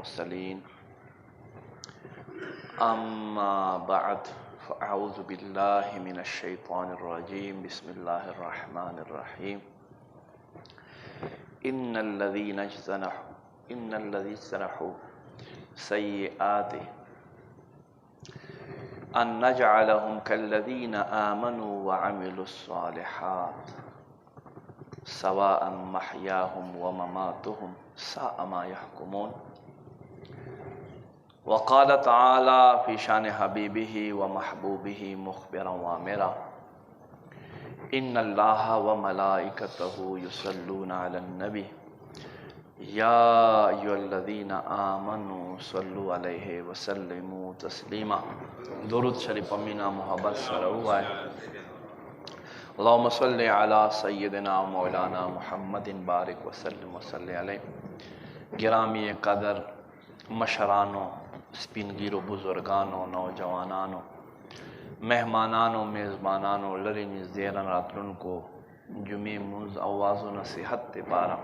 المرسلين أما بعد فأعوذ بالله من الشيطان الرجيم بسم الله الرحمن الرحيم إن الذين اجتنحوا سيئات أن نجعلهم كالذين آمنوا وعملوا الصالحات سواء محياهم ومماتهم ساء ما يحكمون. وقال تعالى في شان حبيبه ومحبوبه مخبرا وامرا إن الله وملائكته يصلون على النبي يا أيها الذين آمنوا صلوا عليه وسلموا تسليما. درود شریف امینا محبت سره ہے. اللهم صل على سيدنا مولانا محمد بارک وسلم وصلی علیہ. گرامی قدر مشرانوں، سپینگیرو بزرگانوں، نوجوانانوں، مہمانانوں، میزبانانوں، لری نزدیرن راتلن کو جمعی منز آوازو نصیحت تے پارا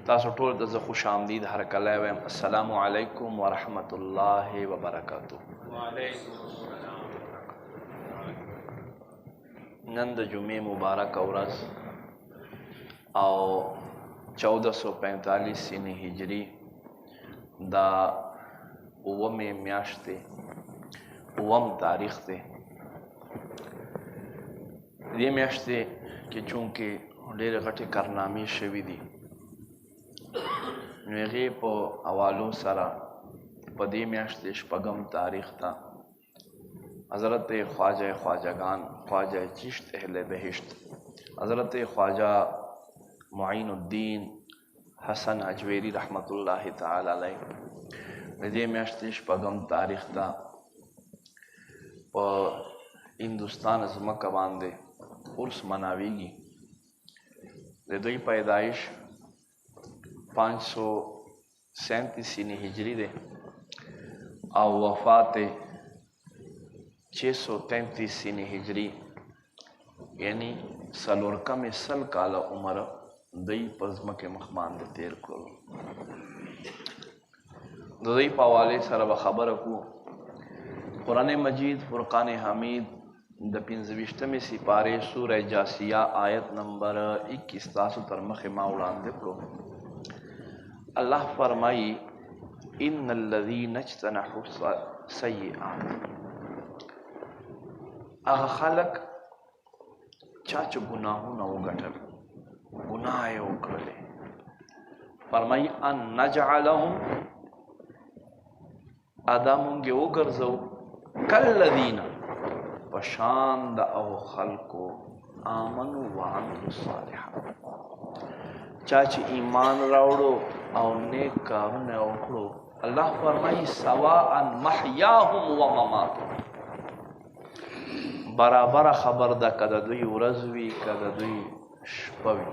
تاسو ټول د خوش آمدید هر کله ویم. السلام علیکم ورحمت الله وبرکاتہ. نن د جمعې مبارک ورځ او 1445 سنې هجری دا اومې میاشت دی، اوم تاریخ دی. دې میاشت کې چونکې ډېرې غټې کارنامې شوي دي نو هغې په حوالو سره په دې میاشت شپږم تاریخ ته حضرت خواجہ خواجگان خواجہ چشت اہل بہشت حضرت خواجہ معین الدین حسن اجویری رحمت اللہ تعالی علیہ دې میاشت شپږم تاریخ ته په هندوستان ځمکه باندې عرس مناویږي. د دوی پیدایش 537 سنې هجری ده او وفات 633 سنې هجری، یعنی څلور سل کاله عمر دوی په ځمکې مخ باندې تیر کړل. د دوی په حوالې سره به خبره کوو. قرآن مجید فرقان حمید د 25مې سپارې سورہ جاسیہ آیت نمبر 21 تاسو تر مخې ما وړاندې کړو. اللہ فرمائی ان الذین اجتنحوا سیئات، هغه خلق چا چې ګناهونه وګټل، ګناه یې وکړلې، فرمائی ان نجعلهم ادا مونږ یې وګرځو کالذین پشان د او خلقو آمنوا وعملوا الصالحات، چا چې ایمان راوړو او نیک کارونه وکړو. الله فرمایي سواء محیاهم و مماتهم، برابر خبر ده که د دوی ورځ وي که د دوی شپه وي.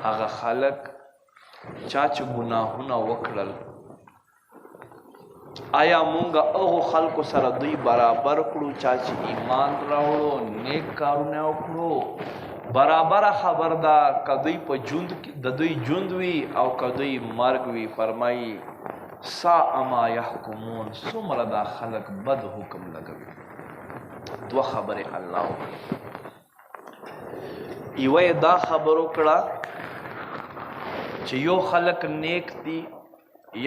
هغه خلک چا چې ګناهونه وکړل، آیا مونږ هغو خلکو سره دوی برابر کړو چا چې ایمان راوړو نیک کارونه وکړو؟ برابر خبر ده که دوی په ژوند کې د دوی ژوند وي او که دوی مرګ وي. فرمایي ساء ما یحکمون، څومره دا خلک بد حکم لګوي. دوه خبرې الله وکړي. یوه یې دا خبر وکړه چې یو خلک نیک دي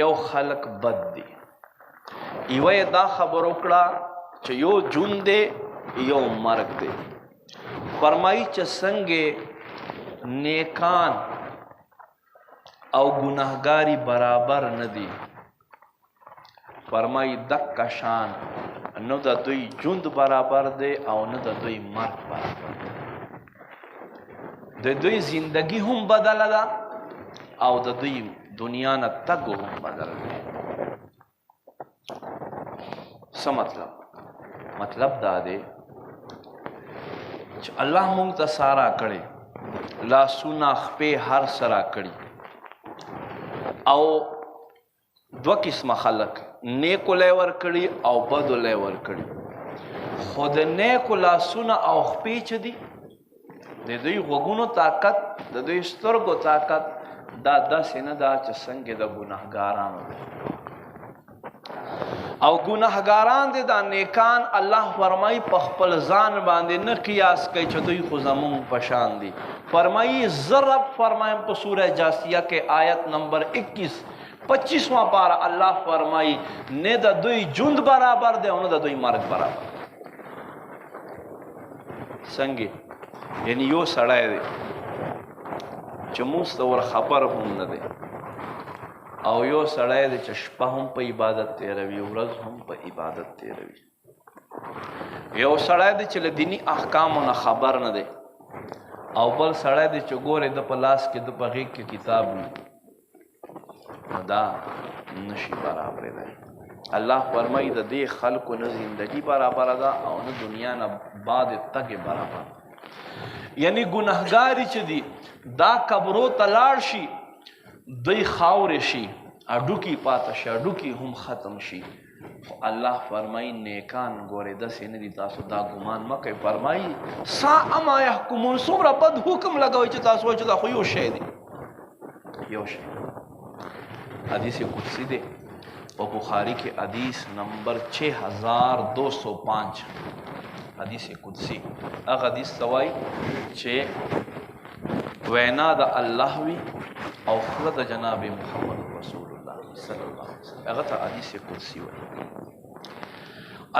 یو خلک بد دي. یوه یې دا خبر وکړه چې یو ژوند دی یو مرګ دی. فرمائی چې څنګه نیکان او گناهګاری برابر نه دي، فرمائی دکه شان نو د دوی ژوند برابر دی او نه د دوی مرګ برابر دی. د دوی زندگی هم بدله ده او د دوی دنیا نه تګ هم بدل دی. څه مطلب؟ مطلب دا دی چې الله مونږ ته سارا کړي، لاسونه خپې هر سره کړي او دو قسمه خلق نیکو لای ورکړي او بدو لای ورکړي. خو د نیکو لاسونه او خپې چې دي د دوی غوږونو طاقت، د دوی سترګو طاقت، دا داسې نه ده چې څنګه د ګناهګارانو دی او ګناهګاران دي دا نیکان الله فرمایي په خپل ځان باندې نه قیاس کوي چې دوی خو زمونږ په شان دي فرمایي ضرب فرمایم په سوره جاسیه کې آیت نمبر 25واں پارا الله فرمایي نه د دوی جند برابر دی او نه د دوی مرګ برابر څنګه یعنی یو سړی دی چې موږ ته ور خبر هم نه دی او یو سړی دی چې شپه هم په عبادت تیروي ورځ هم په عبادت تیروي یو سړی دی چې له دیني احکامو نه خبر نه دی او بل سړی دی چې ګورې د په لاس کې د په غېږ کې کتاب وي نو دا نشي برابر دی الله فرمایي د دې خلکو نه زندگی برابر ده او نه دنیا نه بعد تګ برابر یعنی ګناهګاری چې دي دا قبرو ته لاړ شي دوی خاورې شي اډوکي پاته شي اډوکي هم ختم شي الله فرمایي نیکان ګورې داسې نه دي تاسو دا ګمان مه کوئ فرمایي ساء ما یحکمون څومره بد حکم لګوئ چې تاسو وایئ چې دا خو یو شی دی یو شی حدیث قدسی دی په بخاری کې حدیث نمبر 6205 حدیث قدسی هغه حدیث ته وایي چې وینا د الله وي او خله د جناب محمد رسول الله صلی الله علیه وسلم هغه ته حدیث قدسی وایي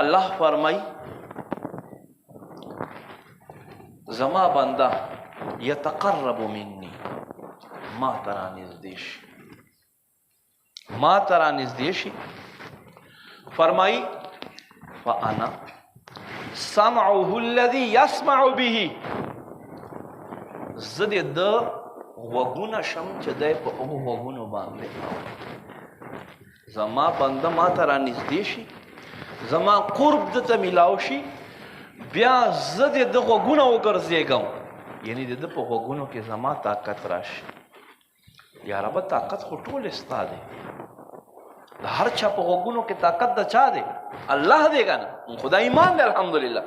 الله فرمایي زما بنده یتقرب مني ما ترا نږدې شي ما ترا نږدې شي فرمایي فانا سمعه الذي يسمع به زه د غوږونه شم چې دی په هغو غوږونو باندې زما بنده ما ته رانږدې شي زما قرب دته میلاو شي بیا زه د ده غوږونه وګرځېږم یعنی د ده په غوږونو کې زما طاقت راشي یا ربه طاقت خو ټول ستا دی د هر چا په غوږونو کې طاقت د چا دی الله دی که نه خدا ایمان دی الحمدلله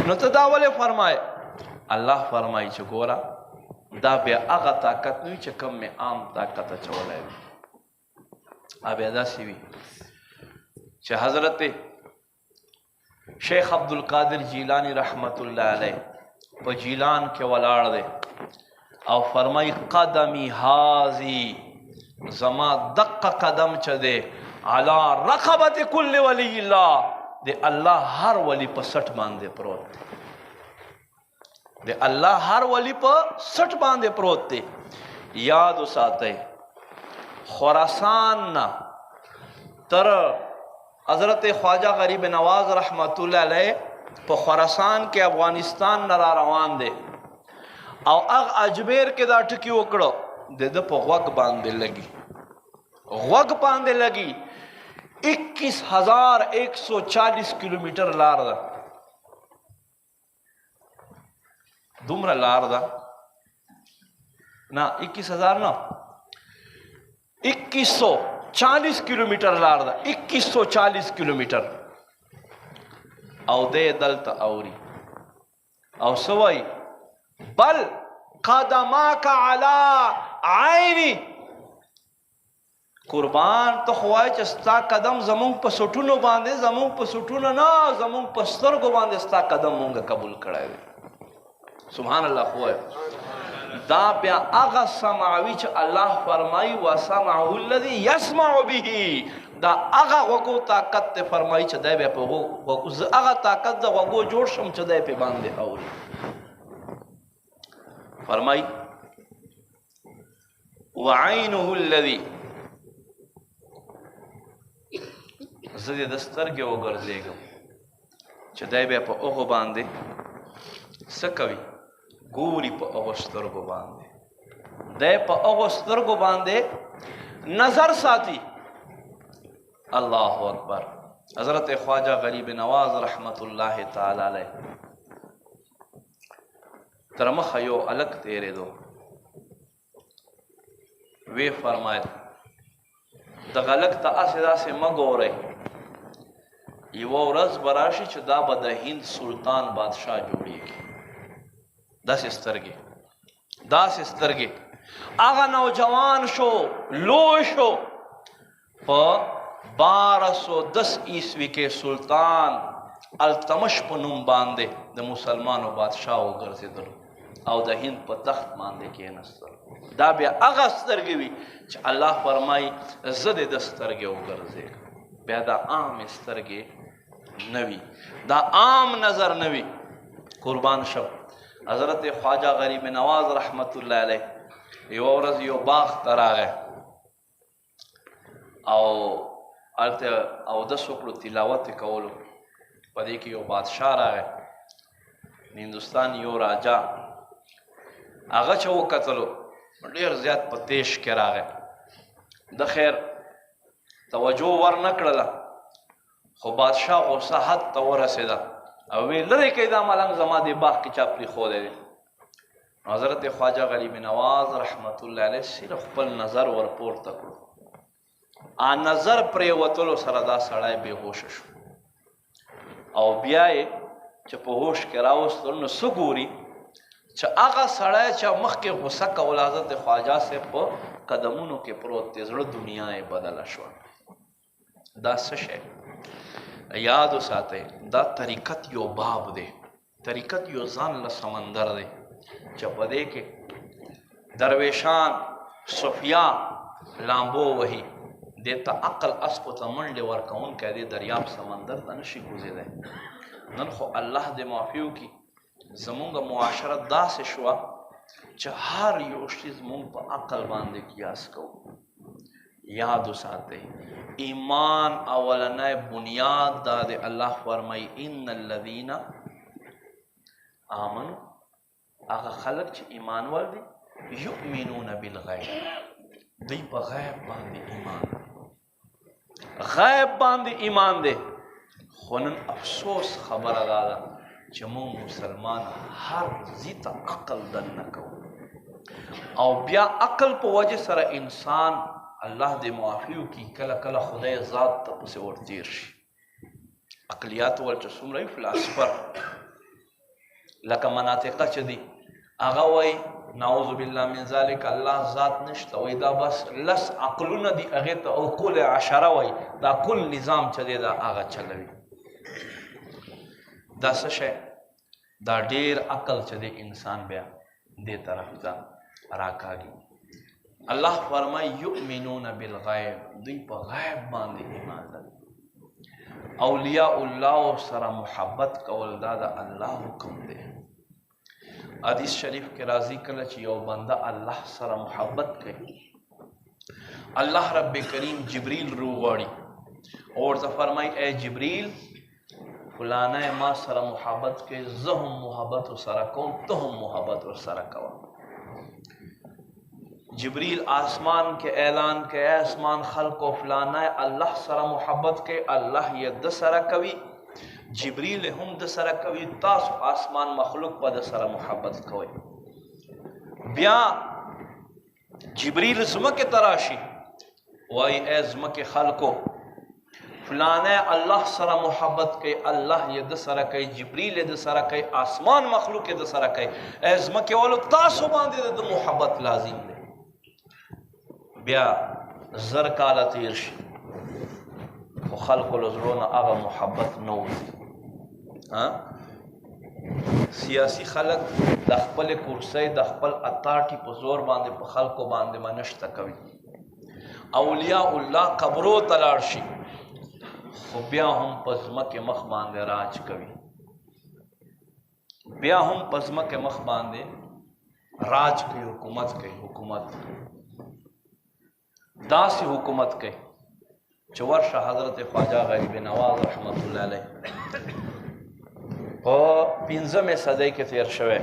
نو ته دا ولې فرمایې الله فرمایي چې ګوره دا بیا هغه طاقت نه وي چې کوم مې عام طاقت اچولی وي بیا داسې وي چې حضرت شیخ عبدالقادر جیلانی رحمت الله علیه په جیلان کې ولاړ دی او فرمایي قدمی هازی زما دقه قدم چې دی علی رقبت کل ولی الله د الله هر ولی په سټ باندې پروت دی د الله هر ولی په سټ باندې پروت دی یاد وساتئ خراسان نه تر حضرت خواجہ غریب نواز رحمت الله علیه په خراسان کې افغانستان نه را روان دی او هغه اجمیر کې دا ټکی وکړو د ده په غوږ باندې لګي غوږ باندې لګي 21,140 کیلومیټر لار ده دومره لار ده نه 21,000 نه 2140 کیلومیټر لار ده 2140 کیلومیټر او دې دلته اوري او سوای بل قدماک علی عینی قربان ته خوای چې ستا قدم زمون په سټونو باندې زمون په سټونو نه زمون په سترګو باندې ستا قدم مونږه قبول کړای دی سبحان الله خوای دا بیا هغه سماوي چې الله فرمایي وسمعه الذي يسمع به دا هغه وګو طاقت ته فرمایي چې دی بیا په وګو هغه طاقت د وګو جوړ شم چې دی په باندې اوري فرمایي وعينه الذي زه دې د سترګې وګرځېږم چې دی بیا په هغو باندې څه کوي ګوري په هغو سترګو باندې دی په هغو سترګو باندې نظر ساتي الله اکبر حضرت خواجہ غریب نواز رحمت الله تعالی علیه تر مخه یو الک تېرېدو وی فرمایل دغه الک ته هسې داسې مه ګورئ یوه ورځ به راشي چې دا به د هند سلطان بادشاه جوړېږي داسې سترګې هغه نوجوان شو لوی شو په 1210 عیسوي کې سلطان التمش په نوم باندې د مسلمانو بادشاه وګرځېدلو او د هند په تخت باندې کېناستل. دا بیا هغه سترګې وي چې الله فرمایي زه دې د سترګې وګرځېږم. بیا دا عام سترګې نه وي، دا عام نظر نه وي. قربان شم. حضرت خواجه غریب نواز رحمت الله علیه یوه ورځ یو باغ ته راغی او هلته اودس وکړو، تلاوت یې کولو. په دې کې یو بادشاه راغی، د هندوستان یو راجا. هغه چې وکتلو ډېر زیات په تیش کې راغی. د خیر توجه ور نه کړله، خو بادشاه غوسه حد ته ورسېده او وی لرې کړئ دا ملنګ زما دې باغ کې چا پرېښودی دی. حضرت خواجه غریب نواز رحمت الله علیه صرف خپل نظر ورپورته کړو. نظر پرېوتلو سره دا سړی بېهوشه شو او بیا یې چې په هوش کې راوستلو نو څه ګوري چې هغه سړی چې مخکې غوسه کوله حضرت خواجه صاحب په قدمونو کې پروت دی، زړه دنیا یې بدله شوه. دا څه شی یاد وساتئ، دا طریقت یو باب دی، طریقت یو ځان له سمندر دی چې په دې کې درویشان صوفیا لامبو وهي. دې ته عقل اسپو ته منډې ورکوونکی دې دریاب سمندر ته نشي کوزېدی. نن خو الله دې معافي وکړي، زمونږ معاشره داسې شوه چې هر یو شیز مونږ په عقل باندې قیاس کوو. یاد وساتئ ایمان اولنی بنیاد دا دی. الله فرمایي ان الذین آمنوا، هغه خلک چې ایمان ور دي، یؤمنون بالغیب، دوی په غیب باندې ایمان، غیب باندې ایمان دی. خو نن افسوس خبره دا ده چې مونږ مسلمان هر ځي ته عقل دننه کوو او بیا عقل په وجه سره انسان الله دې معافي وکړي کله کله خدای ذات ته پسې ورتیر شي. عقلیات ول چې څومره وي فلاسفر لکه مناطقه چې دي هغه وایي نعوذ بالله من ذلک الله ذات نشته، وایي دا بس لس عقلونه دي هغې ته عقول عشره وایي. دا کل نظام چې دی دا هغه چلوي. دا څه شی دا ډېر عقل چې دی انسان بیا دې طرف ته راکاږي. الله فرمایي یؤمنون بالغیب، دوی په غیب باندې ایمان لري. اولیاء الله سره محبت کول دا د الله حکم دی. حدیث شریف کې راځي کله چې یو بنده الله سره محبت کوي، الله رب کریم جبریل روغاړي او ورته فرمایي اے جبریل فلانه ما سره محبت کوي، زه هم محبت ورسره کوم، ته هم محبت ورسره کوه. جبریل آسمان کې اعلان کوي اے آسمان خلقو فلانه الله سره محبت کوي، الله یې د سره کوي، جبریل هم د سره کوي، تاسو آسمان مخلوق په د سره محبت کوئ. بیا جبریل زمکې ته راشي وایي اے زمکې خلقو فلانه الله سره محبت کوي، الله یې د سره کوي، جبریل یې د سره کوي، آسمان مخلوق یې د سره کوي، اے زمکې والو تاسو باندې د محبت لازم دی. بیا زر کاله تیر شي خو خلقو له زړونو هغه محبت نه وځي. سیاسي خلک د خپلې کرسۍ د خپل اتاټي په زور باندې په خلکو باندې منشته کوي. اولیاء الله قبرو ته لاړ شي خو بیا هم په ځمکې مخ باندې راج کوي، بیا هم په ځمکې مخ باندې راج کوي، حکومت کوي. حکومت داسې حکومت کوي چې ورشه حضرت خواجه غریب نواز رحمت الله علیه په 15مې صدۍ کې تیر شوی،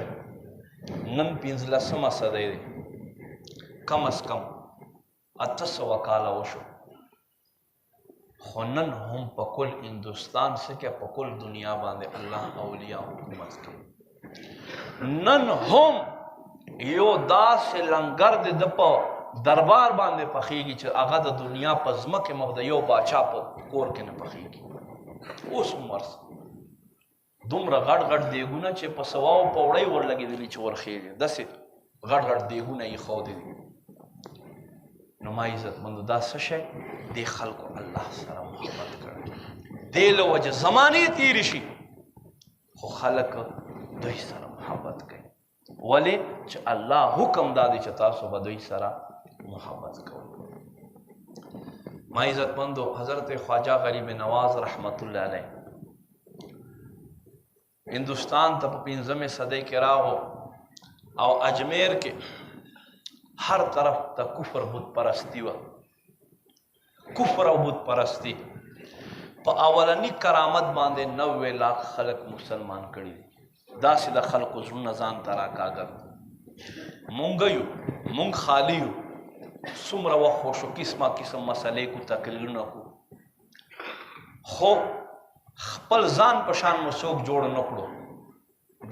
نن 15مه صدۍ دی، کم از کم 800 کاله وشو. خو نن هم په کل هندوستان څخه په کل دنیا باندې الله اولیاء حکومت کوي. نن هم یو داسې لنګر دی د په دربار باندې پخېږي چې هغه د دنیا په ځمکې مخ د یو باچا په کور کې نه پخېږي. اوس هم ورسه دومره غټ غټ دیګونه چې په 100 پوړۍ ورلګېدلي چې ورخېږي، داسې غټ غټ دیګونه یې ښودلي. نو ما عزت مندو دا څه شی دې خلکو الله سره محبت کړی دې له وجه زمانې تېرې شي خو خلک دوی سره محبت کوي ولې چې الله حکم دا دی چې تاسو به دوی سره محبت کوئ ما عزت مندو حضرت خواجہ غریب نواز رحمت الله علیه ہندوستان ته په 15 صدۍ کې راغو او اجمیر کې ہر طرف تا کفر بت پرستی و کفر او بت پرستی پا اولنی کرامت باندې 90 لاکھ خلق مسلمان کړي دا سید خلق زړه ځان ترا کاګر مونږ یو مونږ خالی یو څومره وخت شو قسمه قسم مسلې کو تقریرونه کو خو خپل ځان په شان مسوک جوړ نه کړو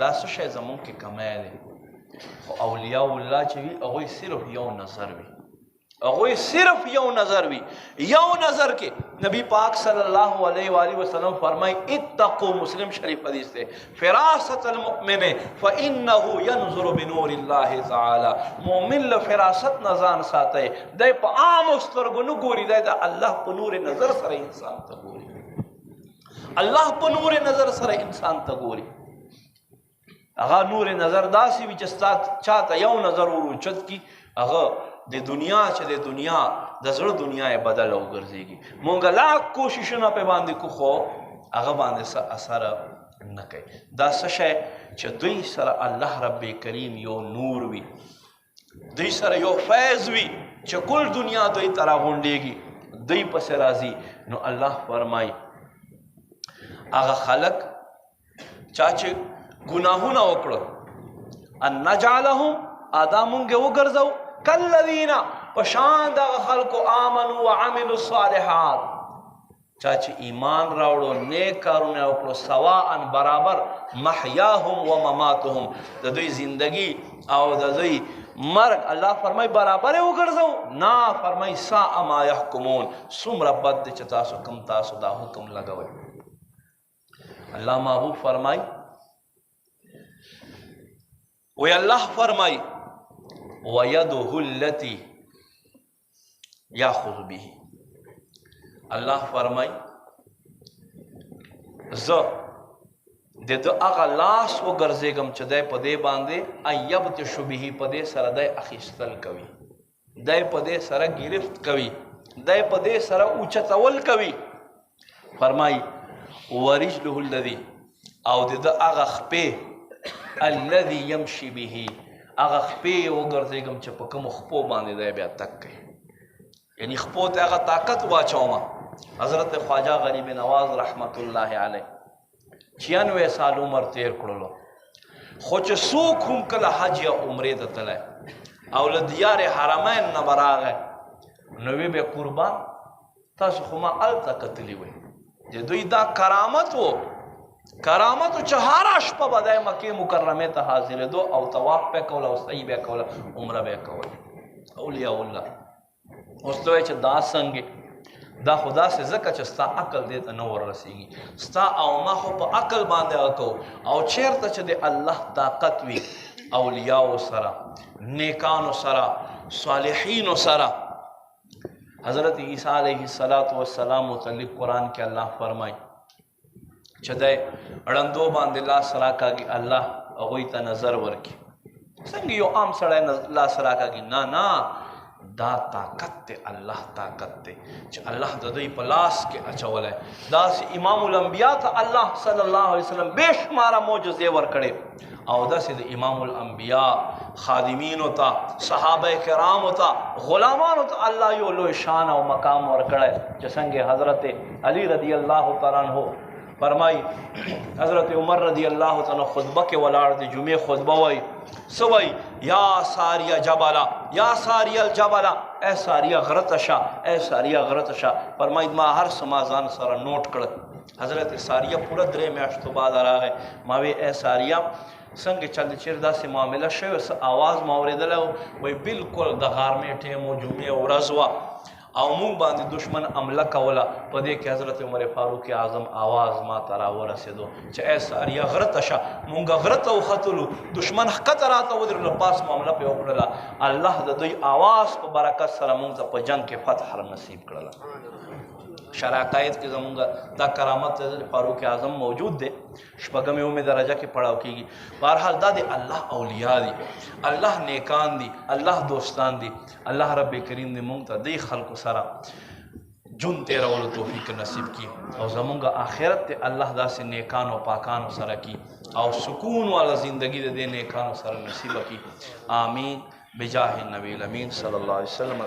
دا څه شی زمونږ کې کمای دی خو اولیاء الله چې وي هغوی صرف یو نظر وي هغوی صرف یو نظر وي یو نظر کې نبی پاک صلی الله علیه وآلہ وسلم فرمائی اتقوا مسلم شریف حدیث ہے فراست المؤمن فإنه ينظر بنور الله تعالی مومن له فراست نظان ساته دای په عام سترګو نه ګوري دای د الله په نور نظر سره انسان ته ګوري الله په نور نظر سره انسان ته ګوري هغه نور نظر داسې وي چې ستا چاته یو نظر وروچت کی هغه د دنیا چې د دنیا د زړه دنیا یې بدله وګرځېږي مونږ لاک کوششونه پې باندې کو خو هغه باندې څه اثر نه کوي دا څه شی چې دوی سره الله رب کریم یو نور وي دوی سره یو فیض وي چې کل دنیا دوی ته راغونډېږي دوی پسې راځي نو الله فرمایي هغه خلک چا چې گناهونه وکړه ان نجعلهم ادا مونږ وګرځو کالذین پشان دغه خلکو آمنوا وعملوا الصالحات چا چې ایمان راوړو نیک کارونه وکړو سواء برابر محیاهم و مماتهم د دوی زندگی او د دوی مرګ الله فرمای برابر وګرځو نه فرمای ساء ما يحكمون څومره بد دي چې تاسو کوم تاسو دا حکم لګوئ الله محبوب فرمای وی اللہ فرمائی وَيَدُهُ الَّتِي يَأْخُذُ بِهِ اللہ فرمائی د هغه لاس وګرځېږم چې دی په دې باندې اَيَبْتِشُ بِهِ په دې سره دی اخیستل کوي دی په دې سره گرفت کوي دی په دې سره اوچتول کوي فرمائی وَرِجْلُهُ الَّذِي او د هغه خپې الذي يمشي به هغه خپې وګرځېږم چې په کومو خپو باندې دی بیا تک کوي یعنی خپو ته هغه طاقت واچومه حضرت خواجہ غریب نواز رحمت الله علیه 96 سال عمر تیر کړلو خو چې څوک هم کله حج یا عمرې ته تللی او له دیار حرمین نه به راغی نو وی به قربان تاسو خو ما هلته کتلي وئ د دوی دا کرامت و کرامت چې هره شپه به دی مکې مکرمې ته حاضرېدو او طواف به کوله او سعی به کوله عمره به کوله اولیاء الله اوس ته وایي چې دا څنګه دا خو داسې ځکه چې ستا عقل دې ته نه وررسېږي ستا او ما خو په عقل باندې هغه کوو او چېرته چې د الله طاقت وي اولیاو سره نیکانو سره صالحینو سره حضرت عیسیٰ علیہ السلام متعلق قرآن کې الله فرمایي چې دی ړندو باندې لاس راکاږي الله هغوی ته نظر ورکړي څنګه یو عام سړی لاس راکاږي نه دا طاقت دی الله طاقت دی چې الله د دوی په لاس کې اچولی داسې امام الانبیا ته الله صلی الله علیه وسلم بے شماره معجزې ورکړې او داسې د امام الانبیا خادمینو ته صحابه کرامو ته غلامانو ته الله یو لوی شان او مقام ورکړی چې څنګه حضرت علی رضی الله تعالی عنہ فرمائی حضرت عمر رضی اللہ تعالیٰ خطبہ کے ولاڑ دی جمعہ خطبہ وئی سوئی یا ساریہ جبالا یا ساریہ الجبالا اے ساریہ غرطشا اے ساریہ غرطشا فرمائی ما ہر سمازان سارا نوٹ کر حضرت ساریہ پورا درے میاشتو بعد آ رہا ہے ماوی اے ساریہ سنگ چل چردہ سے معاملہ شوی آواز ماوردہ لہو وی بالکل دغار میں ٹیمو جمعہ ورزوا او مونږ باندې دشمن حمله کوله په دې کې حضرت عمر فاروق اعظم آواز ما ته راورسېدو چې ای ساریه غره ته شه مونږ غره ته وختلو دشمن ښکته راته ودرېدلو پاس معامله پرې وکړله الله د دوی آواز په برکت سره مونږ ته په جنګ کې فتح نصیب کړله شرعقاید کې زمونږ دا کرامت فاروق اعظم موجود دی شپږمې اومې درجه کې پړاو کېږي بهرحال دا د الله اولیاء دي الله نیکان دي الله دوستان دي الله رب کریم دې مونږ ته دې خلکو سره جون تیرولو توفیق نصیب کی او زمونږ آخرت ته الله داسې نیکانو پاکانو سره کی او سکون والا زندگی دې نیکانو سره نصیب کی آمین بجاه النبی الامین صلی الله علیه وسلم.